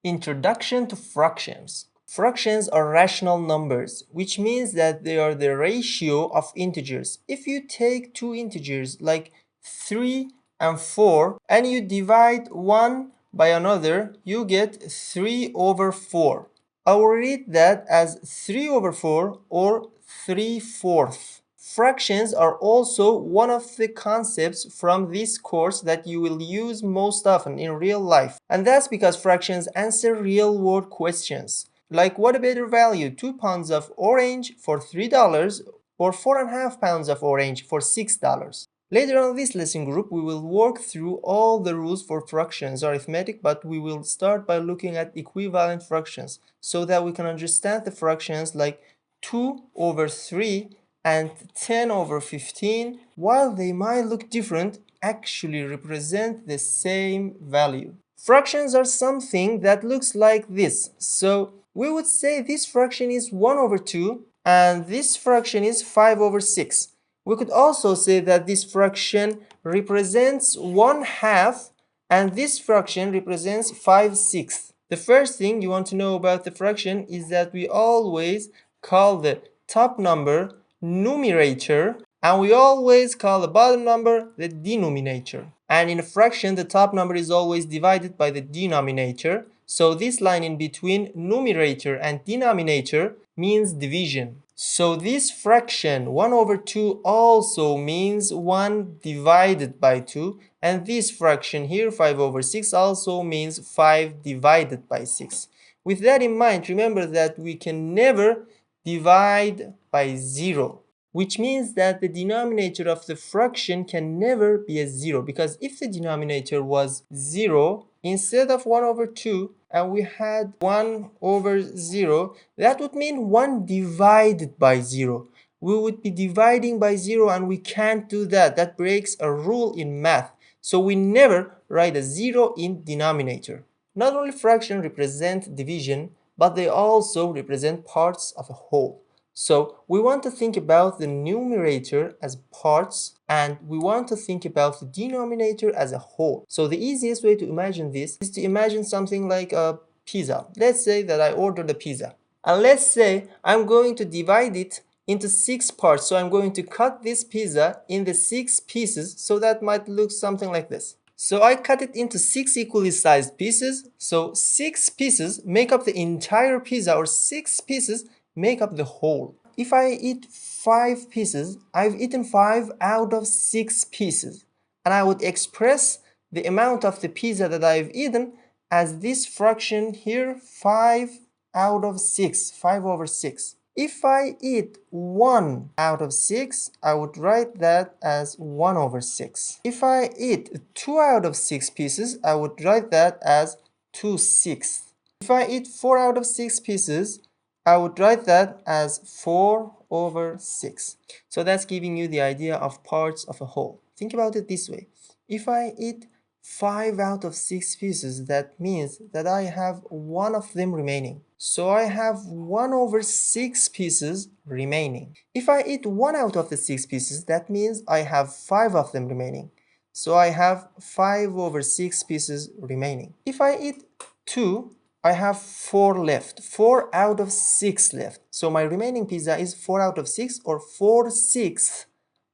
Introduction to fractions. Fractions are rational numbers, which means that they are the ratio of integers. If you take two integers like 3 and 4 and you divide one by another, you get 3 over 4. I will read that as 3 over 4 or 3/4. Fractions are also one of the concepts from this course that you will use most often in real life. And that's because fractions answer real-world questions. Like, what a better value, 2 pounds of orange for $3 or 4.5 pounds of orange for $6? Later on in this lesson group, we will work through all the rules for fractions arithmetic, but we will start by looking at equivalent fractions so that we can understand the fractions like 2 over 3 and 10 over 15, while they might look different, actually represent the same value. Fractions are something that looks like this. So we would say this fraction is 1 over 2 and this fraction is 5 over 6. We could also say that this fraction represents 1/2 and this fraction represents 5/6. The first thing you want to know about the fraction is that we always call the top number numerator and we always call the bottom number the denominator. And in a fraction, the top number is always divided by the denominator. So this line in between numerator and denominator means division. So this fraction 1 over 2 also means 1 divided by 2, and this fraction here 5 over 6 also means 5 divided by 6. With that in mind, remember that we can never divide by 0, which means that the denominator of the fraction can never be a 0, because if the denominator was 0 instead of 1 over 2 and we had 1 over 0, that would mean 1 divided by 0. We would be dividing by 0 and we can't do that. That breaks a rule in math. So we never write a 0 in denominator. Not only fractions represent division, but they also represent parts of a whole. So we want to think about the numerator as parts and we want to think about the denominator as a whole. So the easiest way to imagine this is to imagine something like a pizza. Let's say that I ordered a pizza. And let's say I'm going to divide it into 6 parts. So I'm going to cut this pizza in the 6 pieces. So that might look something like this. So I cut it into 6 equally sized pieces. So 6 pieces make up the entire pizza, or 6 pieces make up the whole. If I eat 5 pieces, I've eaten 5 out of 6 pieces. And I would express the amount of the pizza that I've eaten as this fraction here, 5 out of 6, 5 over 6. If I eat 1 out of 6, I would write that as 1 over 6. If I eat 2 out of 6 pieces, I would write that as 2/6. If I eat 4 out of 6 pieces, I would write that as 4 over 6. So that's giving you the idea of parts of a whole. Think about it this way. If I eat 5 out of 6 pieces, that means that I have 1 of them remaining. So I have 1 over 6 pieces remaining. If I eat 1 out of the 6 pieces, that means I have 5 of them remaining. So I have 5 over 6 pieces remaining. If I eat 2, I have 4 left, 4 out of 6 left. So my remaining pizza is 4 out of 6, or 4/6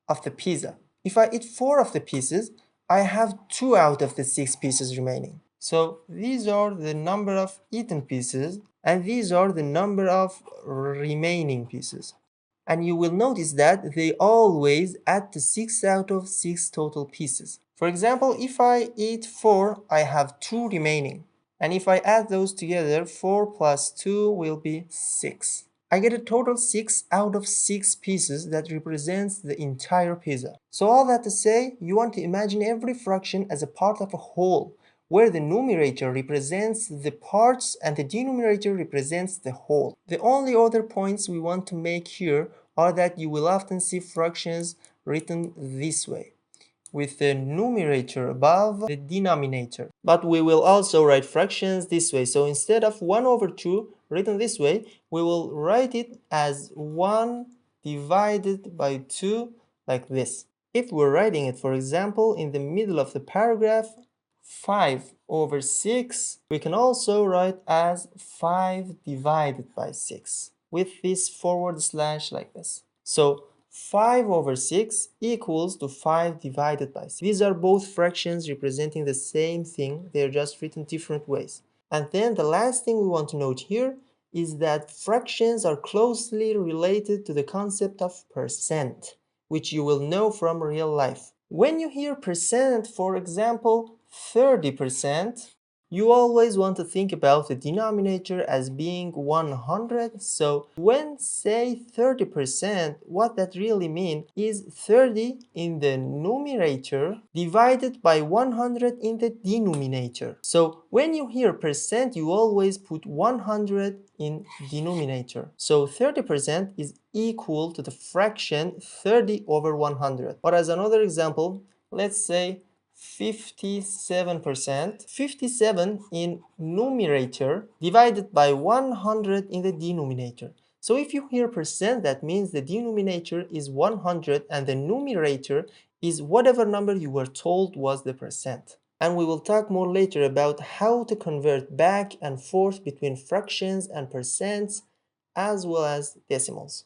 of the pizza. If I eat 4 of the pieces, I have 2 out of the 6 pieces remaining. So these are the number of eaten pieces and these are the number of remaining pieces. And you will notice that they always add to 6 out of 6 total pieces. For example, if I eat 4, I have 2 remaining. And if I add those together, 4 plus 2 will be 6. I get a total 6 out of 6 pieces that represents the entire pizza. So all that to say, you want to imagine every fraction as a part of a whole, where the numerator represents the parts and the denominator represents the whole. The only other points we want to make here are that you will often see fractions written this way, with the numerator above the denominator. But we will also write fractions this way. So instead of 1 over 2 written this way, we will write it as 1 divided by 2 like this. If we're writing it, for example, in the middle of the paragraph, 5 over 6, we can also write as 5 divided by 6 with this forward slash like this. So 5 over 6 equals to 5 divided by 6. These are both fractions representing the same thing. They're just written different ways. And then the last thing we want to note here is that fractions are closely related to the concept of percent, which you will know from real life. When you hear percent, for example, 30%, you always want to think about the denominator as being 100. So when say 30%, what that really means is 30 in the numerator divided by 100 in the denominator. So when you hear percent, you always put 100 in denominator. So 30% is equal to the fraction 30 over 100. Or as another example, let's say 57%. 57 in numerator divided by 100 in the denominator. So if you hear percent, that means the denominator is 100 and the numerator is whatever number you were told was the percent. And we will talk more later about how to convert back and forth between fractions and percents as well as decimals.